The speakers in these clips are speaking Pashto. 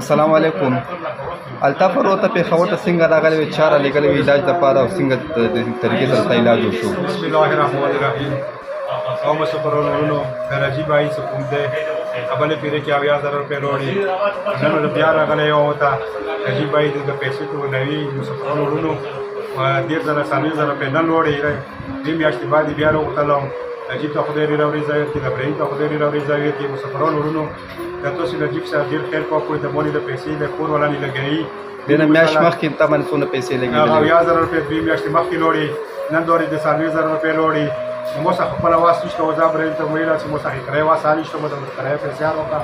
السلام علیکم. الطاف وروته پېښور ته څنګه راغلی وې؟ چاره لېږلی وې علاج لپاره او څنګه د طریقې سره ستا علاج وشو؟ بسم الله الرحمن الرحیم. اللهم صل ورونو درجی بای سکون ده ابل پیره کې 80000 روپے وروړي نن بیا راغلی یو ته درجی بای د پیسې ته نوی مسافر ورونو ډیر زره 40000 روپے نن وروړي دې میاشتې باندې بیا وروتلم درجی ته خدای لري راوړي ځای کې د برین ته خدای لري راوړي ځای کې مسافر ورونو د تاسو د جیب سره ډیر خیر کوی د مونږ د پیسې د کور ولا نه لګي دنه میاشت مخکې ته باندې څونه پیسې لګېدلې؟ 80000 روپے دې میاشتې مخکې وروړي نن دورې د 40000 روپے وروړي موسا خپل واس نشته وځه برین ته ویلا چې موسا کرای واس علي شته مو د کرای پیسې راوړه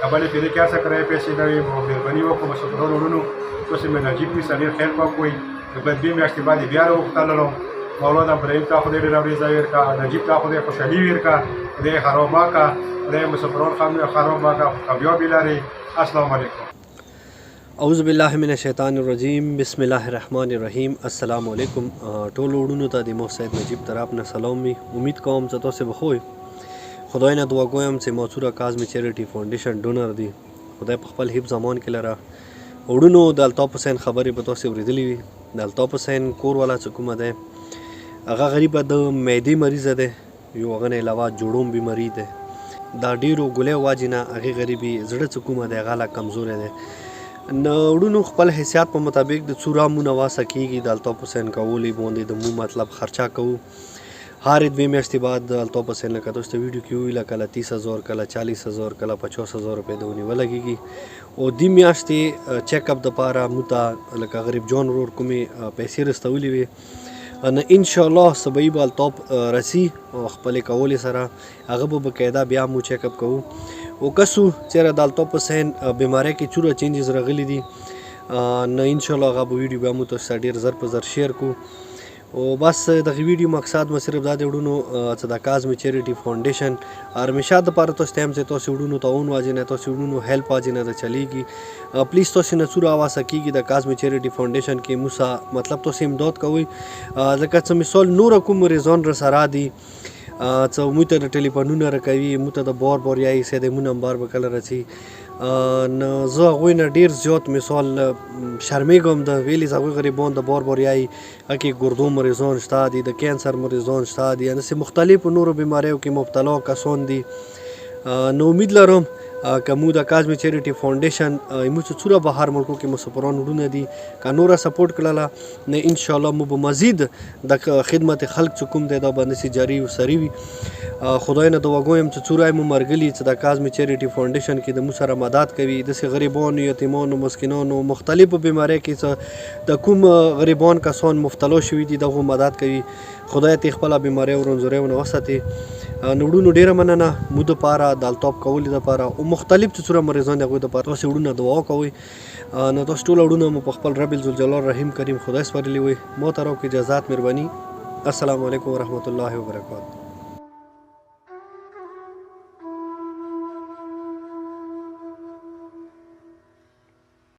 ابل پیری کې څه کرای پیسې دی مهرباني وکړه مسافر ورونو تاسو مې نجیب می سړي خیر کوی د دې میاشتې باندې بیا وروتللم مولانا برین ته خدای لري راوړي ځای ورکا نجیب ته خدای خوشالي ورکا دې خرابا کا دې مسافرون خرابا کا بیا بلاري. السلام علیکم. اعوذ بالله من الشیطان الرجیم. بسم الله الرحمن الرحیم. السلام علیکم ټول وړونو ته د محسن نجیب طرف نه سلام می. امید کوم چې تاسو به خوئ. خدای نه دعا کوم چې موثوره کاظمی چیریټي فاونډیشن ډونر دی خدای په خپل حفظ امان کې لره. وړونو د الطاف حسین خبرې په تاسو ورېدلې وي. د الطاف حسین کور والا چې کومه ده هغه غریب د معدې مریض ده یو هغه نه علاوه جوړوم بیماری ده دا ډیرو ګولې واجنه هغه غریبي زړه چې کومه ده هغه لا کمزور ده نوړونو خپل حیثیت په مطابق د څورا منواسه کیږي د الطاف حسین کولی باندې د مو مطلب خرچا کوو هر دوه میاشتې بعد د الطاف حسین لکه تاسو ته ویډیو کې ویل کله 30000 کله 40000 کله 50000 روپے دونی ولګيږي او د میاشتې چیک اپ د پاره موتا لکه غریب جون ورور کومي پیسې رستولې وي ان ان شاء الله سبای بال الطاف رسی او خپل کول سره هغه به بقاعده بیا مو چیک اپ کوو او کسو چیرې د الطاف حسین بیماری کې چوره چینجز راغلي دي نه ان شاء الله هغه ویډیو به مو تاسو ډیر زر په زر شیر کو او بس د ویډیو مقصد مو صرف دا د وډونو چې د کاظمی چیریټي فاونډیشن همیشه د پاره تاسو ټایم چې تاسو وډونو ته اون واجنه تاسو وډونو هیلپ واجنه ته چلیږي پلیز تاسو نه څورا واسه کیږي د کاظمی چیریټي فاونډیشن کې موسا مطلب تاسو امداد کوئ ځکه چې مثال نور کوم ریزون را سره دي چې موږ ته ټلیفونونه راکوي موږ ته د بار یای سه د مون نمبر به کله رسی نه زه غوی نه ډیر زیات مثال شرمېږم د ویلي زغوی غریبان د بار یای اکی ګردو مریضان شته دي د کینسر مریضان شته دي یعنی سه مختلف نورو بیماریو کې مبتلا کسان دي نو امید لرم که مو د کاظمی چیریټي فاونډیشن مو څه څوره بهر ملکو کې مسافران وډونه دي که نوره سپورټ کړله نه ان شاء الله مو به مزید د خدمت خلک چې کوم دی دا باندې سي جاري او سري وي خدای نه دعا کوم چې څوره مو مرګلي چې د کاظمی چیریټي فاونډیشن کې د مو سره مدد کوي د سي غریبانو یتیمانو مسکینانو مختلفو بیماری کې د کوم غریبان کسان مبتلا شوي دي دغه مدد کوي خدای ته خپل بیماری ورنځورونه وساتي نوړونو ډیره مننه مو د پاره د الطاف کولې د پاره او مختلف څوره مریضان دغه د پاره تاسو وډونه دعا کوئ نو تاسو ټول وډونه مو په خپل رب الجلال رحیم کریم خدای سپارلی وي مو ترو کې اجازه مهرباني. السلام علیکم ورحمت الله وبرکاته.